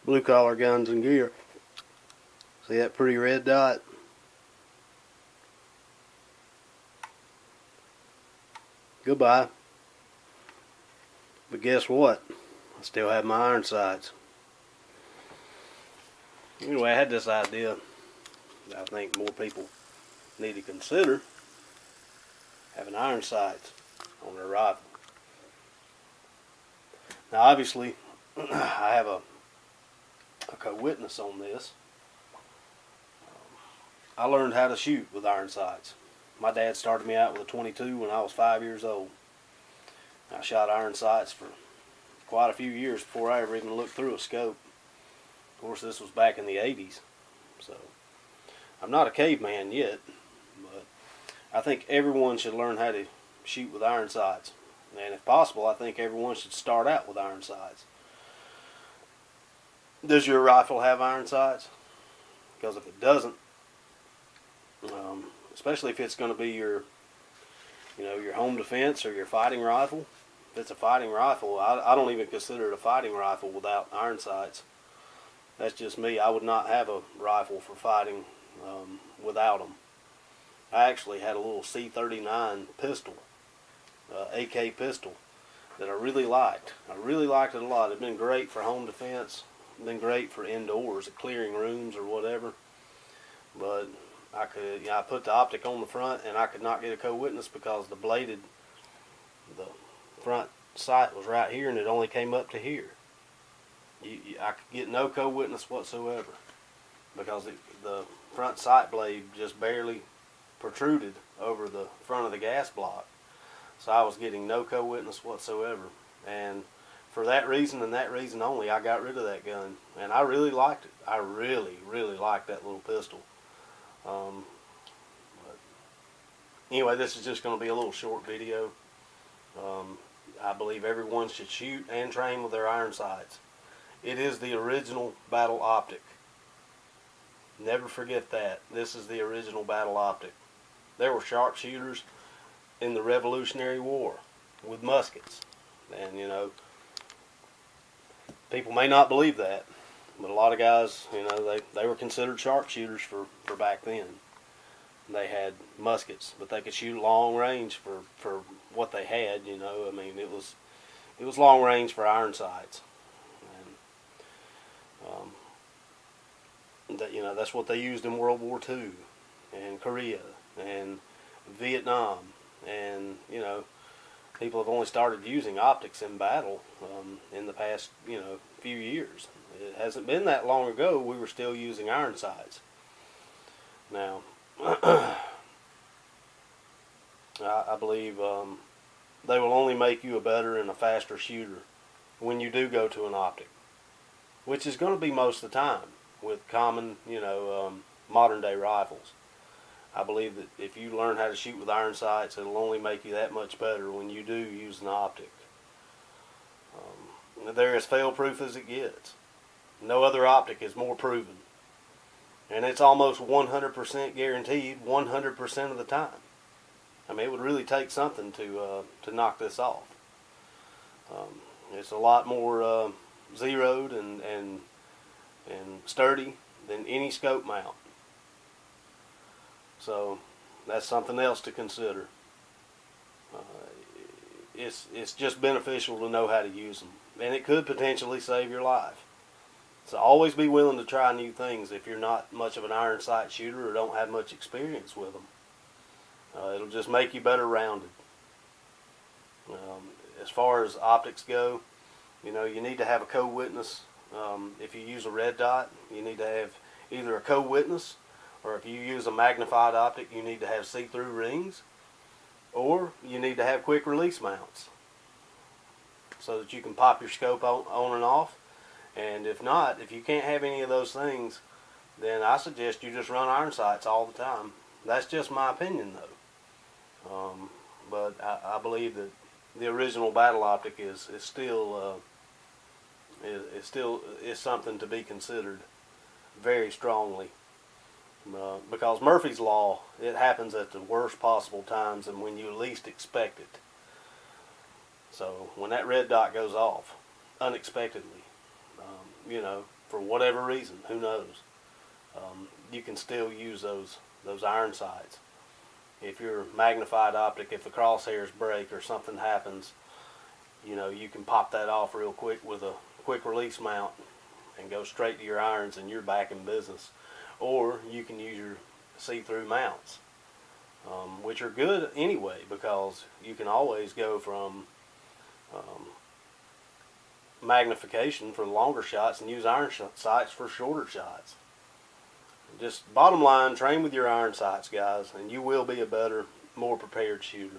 blue collar guns and gear. See that pretty red dot? Goodbye. But guess what? I still have my iron sights. Anyway, I had this idea that I think more people need to consider having iron sights on their rifle. Now, obviously, I have a co-witness on this. I learned how to shoot with iron sights. My dad started me out with a 22 when I was 5 years old. I shot iron sights for quite a few years before I ever even looked through a scope. Of course, this was back in the 80s, so I'm not a caveman yet, but I think everyone should learn how to shoot with iron sights. And if possible, I think everyone should start out with iron sights. Does your rifle have iron sights? Because if it doesn't, especially if it's going to be your home defense or your fighting rifle. If it's a fighting rifle, I don't even consider it a fighting rifle without iron sights. That's just me. I would not have a rifle for fighting without them. I actually had a little C39 pistol, AK pistol, that I really liked. I really liked it a lot. It's been great for home defense. It's been great for indoors, clearing rooms or whatever. But I put the optic on the front, and I could not get a co-witness because the front sight was right here, and it only came up to here. I could get no co-witness whatsoever because the front sight blade just barely protruded over the front of the gas block. So I was getting no co-witness whatsoever. And for that reason and that reason only, I got rid of that gun. And I really liked it. I really, really liked that little pistol. But anyway, this is just going to be a little short video. I believe everyone should shoot and train with their iron sights. It is the original battle optic. Never forget that. This is the original battle optic. There were sharpshooters in the Revolutionary War with muskets. And, people may not believe that, but a lot of guys, they were considered sharpshooters for back then. They had muskets, but they could shoot long range for what they had, I mean, it was long range for iron sights. And that's what they used in World War II and Korea and Vietnam. And, people have only started using optics in battle in the past, few years. It hasn't been that long ago we were still using iron sights. Now, I believe they will only make you a better and a faster shooter when you do go to an optic, which is going to be most of the time with common, modern day rifles. I believe that if you learn how to shoot with iron sights, it'll only make you that much better when you do use an optic. They're as fail-proof as it gets. No other optic is more proven. And it's almost 100% guaranteed 100% of the time. I mean, it would really take something to knock this off. It's a lot more zeroed and sturdy than any scope mount. So that's something else to consider. It's just beneficial to know how to use them, and it could potentially save your life. So always be willing to try new things if you're not much of an iron sight shooter or don't have much experience with them. It'll just make you better rounded. As far as optics go, you need to have a co-witness. If you use a red dot, you need to have either a co-witness, or if you use a magnified optic, you need to have see-through rings, or you need to have quick release mounts so that you can pop your scope on and off. And if not, if you can't have any of those things, then I suggest you just run iron sights all the time. That's just my opinion, though. But I believe that the original battle optic is still something to be considered very strongly. Because Murphy's Law, it happens at the worst possible times and when you least expect it. So when that red dot goes off unexpectedly, for whatever reason, who knows, you can still use those iron sights. If your magnified optic, if the crosshairs break or something happens, you know, you can pop that off real quick with a quick release mount and go straight to your irons and you're back in business. Or you can use your see-through mounts, which are good anyway, because you can always go from magnification for longer shots and use iron sights for shorter shots. Just bottom line, train with your iron sights, guys, and you will be a better, more prepared shooter.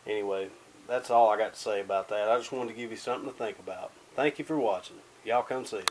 Anyway, that's all I got to say about that. I just wanted to give you something to think about. Thank you for watching. Y'all come see us.